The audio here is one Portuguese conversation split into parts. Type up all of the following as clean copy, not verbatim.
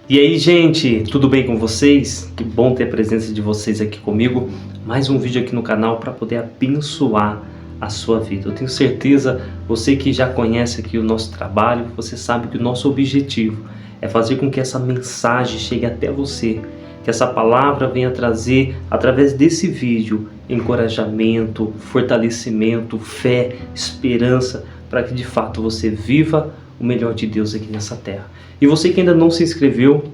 E aí, gente, tudo bem com vocês? Que bom ter a presença de vocês aqui comigo. Mais um vídeo aqui no canal para poder abençoar a sua vida. Eu tenho certeza, você que já conhece aqui o nosso trabalho, você sabe que o nosso objetivo é fazer com que essa mensagem chegue até você, que essa palavra venha trazer, através desse vídeo, encorajamento, fortalecimento, fé, esperança, para que de fato você viva o melhor de Deus aqui nessa terra. E você que ainda não se inscreveu,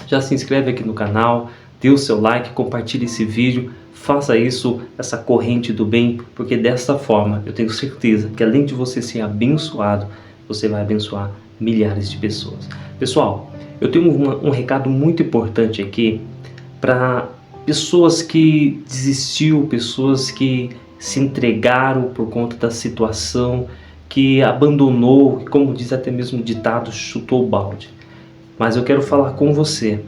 já se inscreve aqui no canal, dê o seu like, compartilhe esse vídeo, faça isso, essa corrente do bem, porque dessa forma eu tenho certeza que além de você ser abençoado, você vai abençoar milhares de pessoas. Pessoal, eu tenho um recado muito importante aqui para pessoas que desistiu, pessoas que se entregaram por conta da situação, que abandonou, como diz até mesmo o ditado, chutou o balde. Mas eu quero falar com você.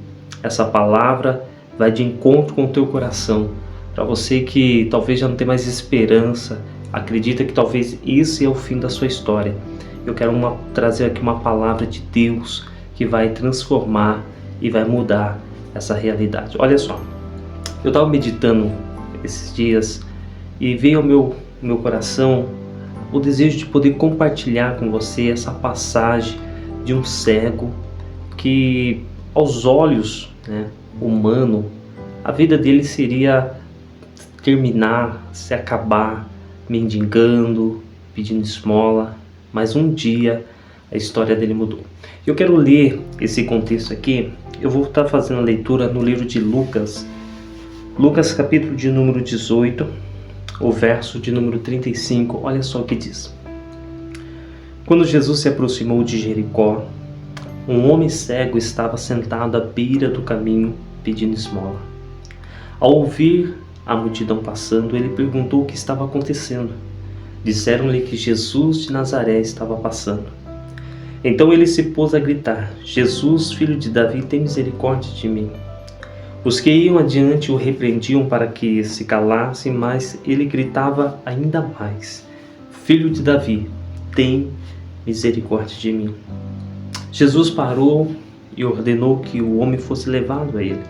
Essa palavra vai de encontro com o teu coração. Para você que talvez já não tem mais esperança, acredita que talvez esse é o fim da sua história. Eu quero trazer aqui uma palavra de Deus que vai transformar e vai mudar essa realidade. Olha só, eu estava meditando esses dias e veio ao meu coração o desejo de poder compartilhar com você essa passagem de um cego que, aos olhos humano, a vida dele seria terminar, se acabar mendigando, pedindo esmola, mas um dia a história dele mudou. Eu quero ler esse contexto aqui. Eu vou estar fazendo a leitura no livro de Lucas, capítulo de número 18, o verso de número 35, olha só o que diz. Quando Jesus se aproximou de Jericó, um homem cego estava sentado à beira do caminho pedindo esmola. Ao ouvir a multidão passando, ele perguntou o que estava acontecendo. Disseram-lhe que Jesus de Nazaré estava passando. Então ele se pôs a gritar: Jesus, filho de Davi, tem misericórdia de mim. Os que iam adiante o repreendiam para que se calasse, mas ele gritava ainda mais: Filho de Davi, tem misericórdia de mim. Jesus parou e ordenou que o homem fosse levado a ele.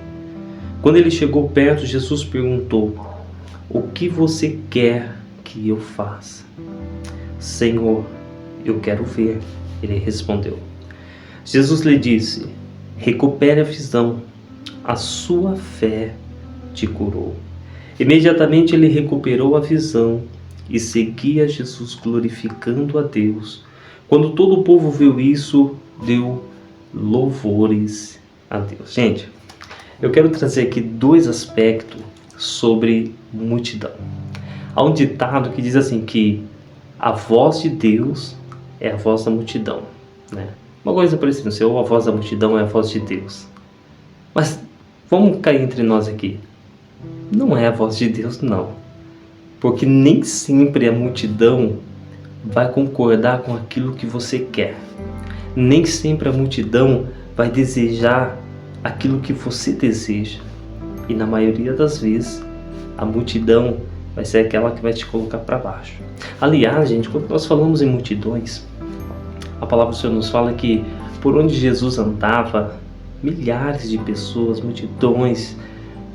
Quando ele chegou perto, Jesus perguntou: O que você quer que eu faça? Senhor, eu quero ver, ele respondeu. Jesus lhe disse: Recupere a visão. A sua fé te curou. Imediatamente ele recuperou a visão e seguia Jesus glorificando a Deus. Quando todo o povo viu isso, deu louvores a Deus. Gente, eu quero trazer aqui dois aspectos sobre multidão. Há um ditado que diz assim que a voz de Deus é a voz da multidão, né? Uma coisa parecida, se a voz da multidão é a voz de Deus. Mas vamos cair entre nós aqui. Não é a voz de Deus, não. Porque nem sempre a multidão vai concordar com aquilo que você quer. Nem sempre a multidão vai desejar aquilo que você deseja. E na maioria das vezes, a multidão vai ser aquela que vai te colocar para baixo. Aliás, gente, quando nós falamos em multidões, a palavra do Senhor nos fala que por onde Jesus andava, milhares de pessoas, multidões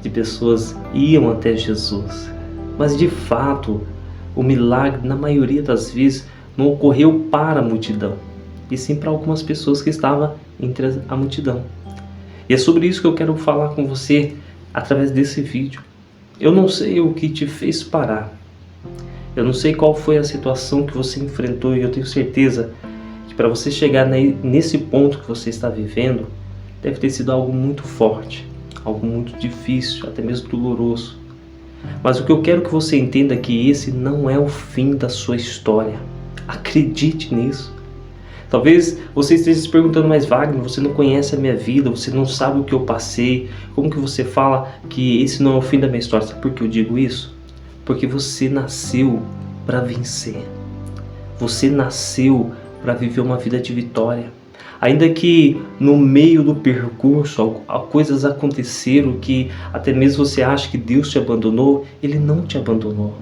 de pessoas iam até Jesus. Mas de fato, o milagre, na maioria das vezes, não ocorreu para a multidão, e sim para algumas pessoas que estavam entre a multidão. E é sobre isso que eu quero falar com você através desse vídeo. Eu não sei o que te fez parar. Eu não sei qual foi a situação que você enfrentou, e eu tenho certeza que para você chegar nesse ponto que você está vivendo, deve ter sido algo muito forte, algo muito difícil, até mesmo doloroso. Mas o que eu quero que você entenda é que esse não é o fim da sua história. Acredite nisso. Talvez você esteja se perguntando: mas Wagner, você não conhece a minha vida, você não sabe o que eu passei, como que você fala que esse não é o fim da minha história? Sabe por que eu digo isso? Porque você nasceu para vencer. Você nasceu para viver uma vida de vitória. Ainda que no meio do percurso coisas aconteceram que até mesmo você acha que Deus te abandonou, Ele não te abandonou.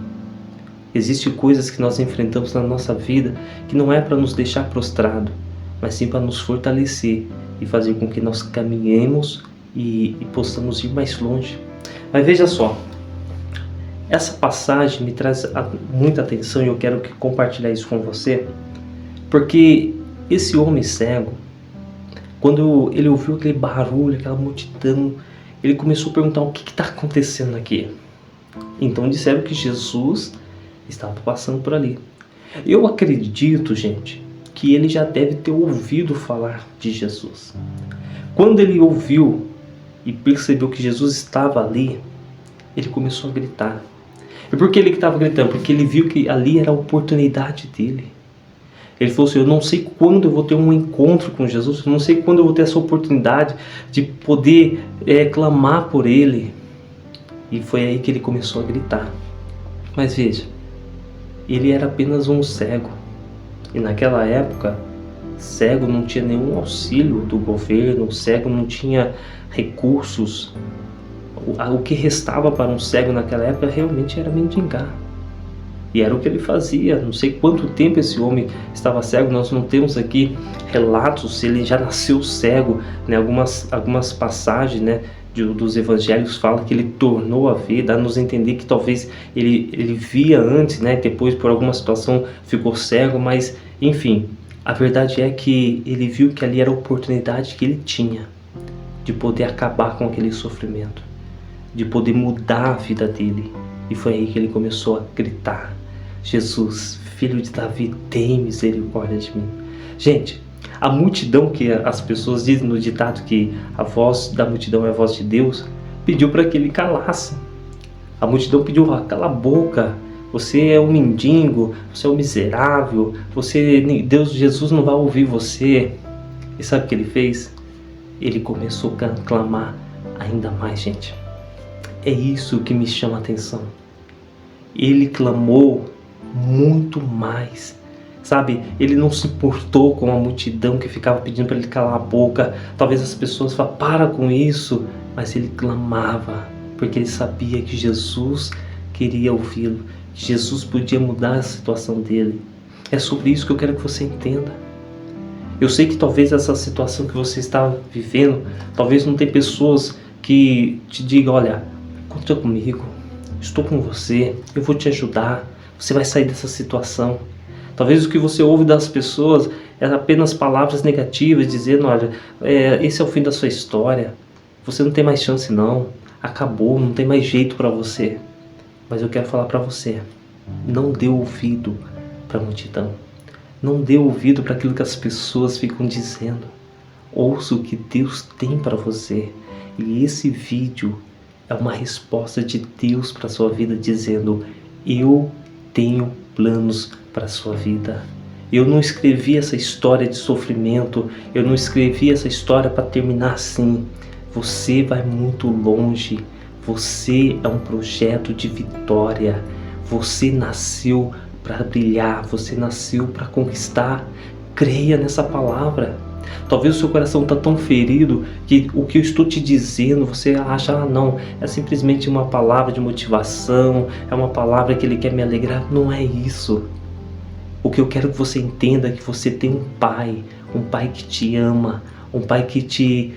Existem coisas que nós enfrentamos na nossa vida que não é para nos deixar prostrado, mas sim para nos fortalecer e fazer com que nós caminhemos e possamos ir mais longe. Mas veja só, essa passagem me traz muita atenção e eu quero compartilhar isso com você, porque esse homem cego, quando ele ouviu aquele barulho, aquela multidão, ele começou a perguntar: o que está acontecendo aqui? Então disseram que Jesus estava passando por ali. Eu acredito, gente, que ele já deve ter ouvido falar de Jesus. Quando ele ouviu e percebeu que Jesus estava ali, ele começou a gritar. E por que ele estava gritando? Porque ele viu que ali era a oportunidade dele. Ele falou assim: eu não sei quando eu vou ter um encontro com Jesus, eu não sei quando eu vou ter essa oportunidade de poder clamar por Ele. E foi aí que ele começou a gritar. Mas veja, ele era apenas um cego. E naquela época, cego não tinha nenhum auxílio do governo, cego não tinha recursos. O que restava para um cego naquela época realmente era mendigar. E era o que ele fazia. Não sei quanto tempo esse homem estava cego. Nós não temos aqui relatos se ele já nasceu cego, né? Algumas passagens, né, dos evangelhos falam que ele tornou a ver, dá a nos entender que talvez ele via antes, né? Depois por alguma situação ficou cego, mas enfim, a verdade é que ele viu que ali era a oportunidade que ele tinha de poder acabar com aquele sofrimento, de poder mudar a vida dele. E foi aí que ele começou a gritar: Jesus, filho de Davi, tem misericórdia de mim. Gente, a multidão, que as pessoas dizem no ditado que a voz da multidão é a voz de Deus, pediu para que ele calasse. A multidão pediu: cala a boca, você é um mendigo, você é um miserável, Jesus não vai ouvir você. E sabe o que ele fez? Ele começou a clamar ainda mais, gente. É isso que me chama a atenção. Ele clamou muito mais, sabe? Ele não se importou com a multidão que ficava pedindo para ele calar a boca. Talvez as pessoas falassem: para com isso. Mas ele clamava, porque ele sabia que Jesus queria ouvi-lo, que Jesus podia mudar a situação dele. É sobre isso que eu quero que você entenda. Eu sei que talvez essa situação que você está vivendo, talvez não tenha pessoas que te digam: olha, conta comigo, estou com você, eu vou te ajudar, você vai sair dessa situação. Talvez o que você ouve das pessoas é apenas palavras negativas, dizendo: olha, esse é o fim da sua história, você não tem mais chance não, acabou, não tem mais jeito para você. Mas eu quero falar para você: não dê ouvido para a multidão, não dê ouvido para aquilo que as pessoas ficam dizendo. Ouça o que Deus tem para você. E esse vídeo é uma resposta de Deus para a sua vida, dizendo: eu tenho planos para a sua vida. Eu não escrevi essa história de sofrimento, eu não escrevi essa história para terminar assim. Você vai muito longe, você é um projeto de vitória, você nasceu para brilhar, você nasceu para conquistar. Creia nessa palavra. Talvez o seu coração está tão ferido que o que eu estou te dizendo, você acha: ah não, é simplesmente uma palavra de motivação, é uma palavra que ele quer me alegrar. Não é isso. O que eu quero que você entenda é que você tem um pai que te ama, um pai que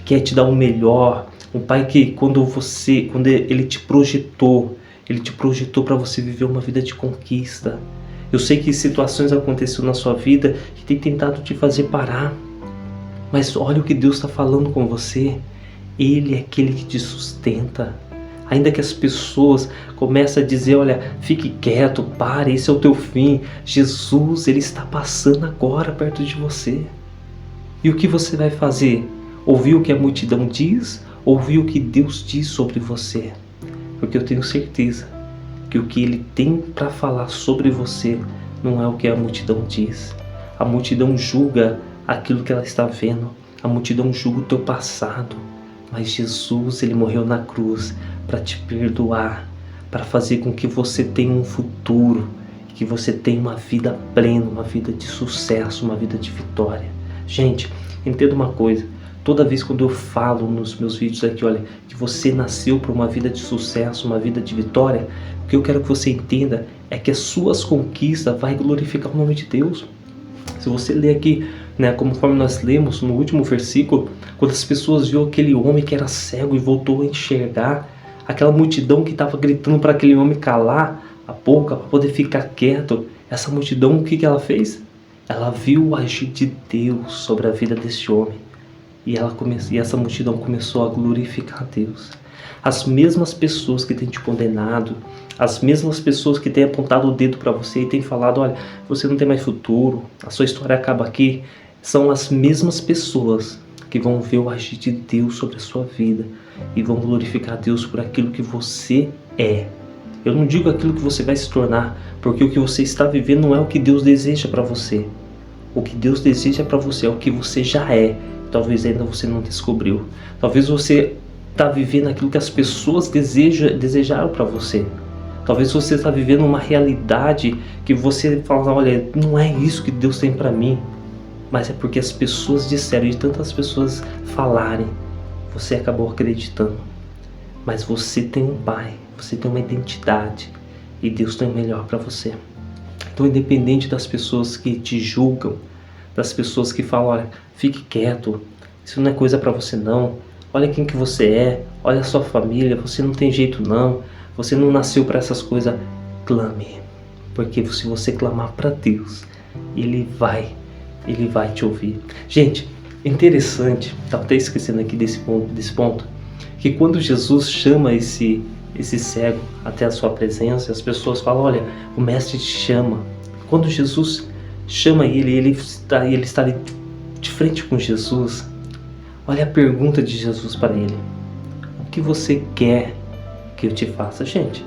quer te dar o melhor, um pai que quando ele te projetou para você viver uma vida de conquista. Eu sei que situações aconteceram na sua vida que tem tentado te fazer parar. Mas olha o que Deus está falando com você. Ele é aquele que te sustenta. Ainda que as pessoas comecem a dizer: olha, fique quieto, pare, esse é o teu fim. Jesus, Ele está passando agora perto de você. E o que você vai fazer? Ouvir o que a multidão diz? Ouvir o que Deus diz sobre você? Porque eu tenho certeza que o que Ele tem para falar sobre você não é o que a multidão diz. A multidão julga aquilo que ela está vendo. A multidão julga o teu passado. Mas Jesus, Ele morreu na cruz para te perdoar, para fazer com que você tenha um futuro, que você tenha uma vida plena, uma vida de sucesso, uma vida de vitória. Gente, entenda uma coisa. Toda vez quando eu falo nos meus vídeos aqui, olha, que você nasceu para uma vida de sucesso, uma vida de vitória, o que eu quero que você entenda é que as suas conquistas vai glorificar o nome de Deus. Se você ler aqui né? Conforme nós lemos no último versículo, quando as pessoas viram aquele homem que era cego e voltou a enxergar, aquela multidão que estava gritando para aquele homem calar a boca, para poder ficar quieto, essa multidão, o que ela fez? Ela viu o agir de Deus sobre a vida desse homem. E essa multidão começou a glorificar a Deus. As mesmas pessoas que têm te condenado, as mesmas pessoas que têm apontado o dedo para você e têm falado, olha, você não tem mais futuro, a sua história acaba aqui, são as mesmas pessoas que vão ver o agir de Deus sobre a sua vida e vão glorificar a Deus por aquilo que você é. Eu não digo aquilo que você vai se tornar, porque o que você está vivendo não é o que Deus deseja para você. O que Deus deseja para você é o que você já é. Talvez ainda você não descobriu. Talvez você está vivendo aquilo que as pessoas desejaram para você. Talvez você está vivendo uma realidade que você fala, olha, não é isso que Deus tem para mim. Mas é porque as pessoas disseram, e tantas pessoas falarem, você acabou acreditando. Mas você tem um pai, você tem uma identidade, e Deus tem o melhor para você. Então, independente das pessoas que te julgam, das pessoas que falam, olha, fique quieto, isso não é coisa para você não, olha quem que você é, olha a sua família, você não tem jeito não, você não nasceu para essas coisas, clame. Porque se você clamar para Deus, Ele vai te ouvir. Gente, interessante, estava até esquecendo aqui desse ponto, que quando Jesus chama esse cego até a sua presença, as pessoas falam, olha, o mestre te chama. Quando Jesus chama ele está ali de frente com Jesus. Olha a pergunta de Jesus para ele: o que você quer que eu te faça? Gente,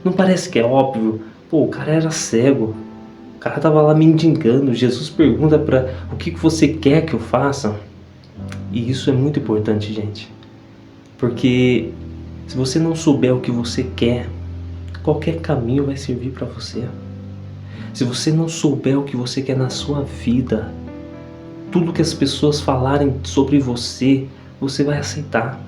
não parece que é óbvio? Pô, o cara era cego, o cara estava lá mendigando. Jesus pergunta para o que você quer que eu faça? E isso é muito importante, gente, porque se você não souber o que você quer, qualquer caminho vai servir para você. Se você não souber o que você quer na sua vida, tudo que as pessoas falarem sobre você, você vai aceitar.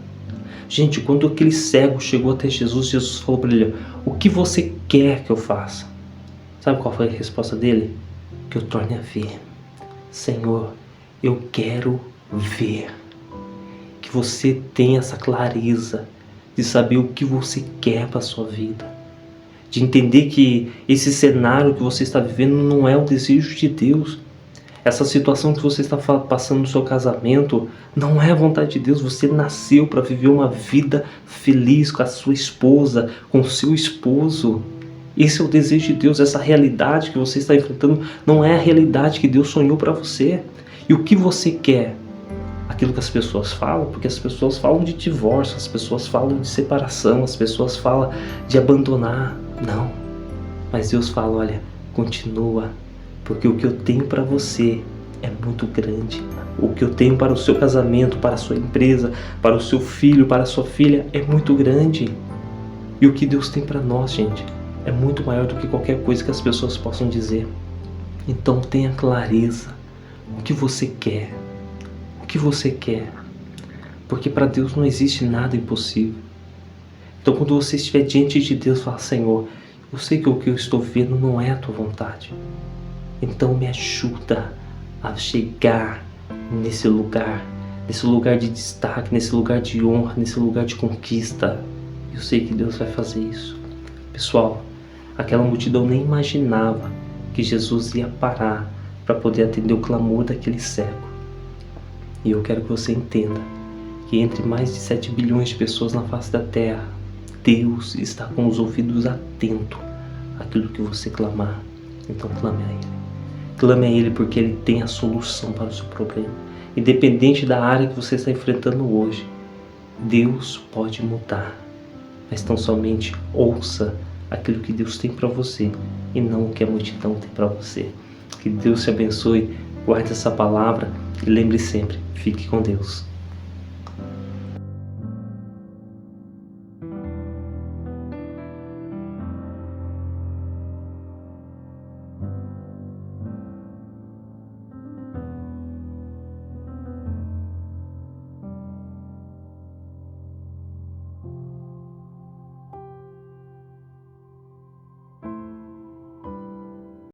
Gente, quando aquele cego chegou até Jesus, Jesus falou para ele, o que você quer que eu faça? Sabe qual foi a resposta dele? Que eu torne a ver. Senhor, eu quero ver. Que você tenha essa clareza de saber o que você quer para a sua vida. De entender que esse cenário que você está vivendo não é o desejo de Deus. Essa situação que você está passando no seu casamento não é a vontade de Deus. Você nasceu para viver uma vida feliz com a sua esposa, com o seu esposo. Esse é o desejo de Deus. Essa realidade que você está enfrentando não é a realidade que Deus sonhou para você. E o que você quer? Aquilo que as pessoas falam, porque as pessoas falam de divórcio, as pessoas falam de separação, as pessoas falam de abandonar. Não, mas Deus fala, olha, continua, porque o que eu tenho para você é muito grande. O que eu tenho para o seu casamento, para a sua empresa, para o seu filho, para a sua filha é muito grande. E o que Deus tem para nós, gente, é muito maior do que qualquer coisa que as pessoas possam dizer. Então tenha clareza, o que você quer, o que você quer, porque para Deus não existe nada impossível. Então quando você estiver diante de Deus, fala, Senhor, eu sei que o que eu estou vendo não é a tua vontade. Então me ajuda a chegar nesse lugar de destaque, nesse lugar de honra, nesse lugar de conquista. Eu sei que Deus vai fazer isso. Pessoal, aquela multidão nem imaginava que Jesus ia parar para poder atender o clamor daquele cego. E eu quero que você entenda que entre mais de 7 bilhões de pessoas na face da terra, Deus está com os ouvidos atentos àquilo que você clamar. Então clame a Ele. Clame a Ele porque Ele tem a solução para o seu problema. Independente da área que você está enfrentando hoje, Deus pode mudar. Mas tão somente ouça aquilo que Deus tem para você e não o que a multidão tem para você. Que Deus te abençoe, guarde essa palavra e lembre sempre, fique com Deus.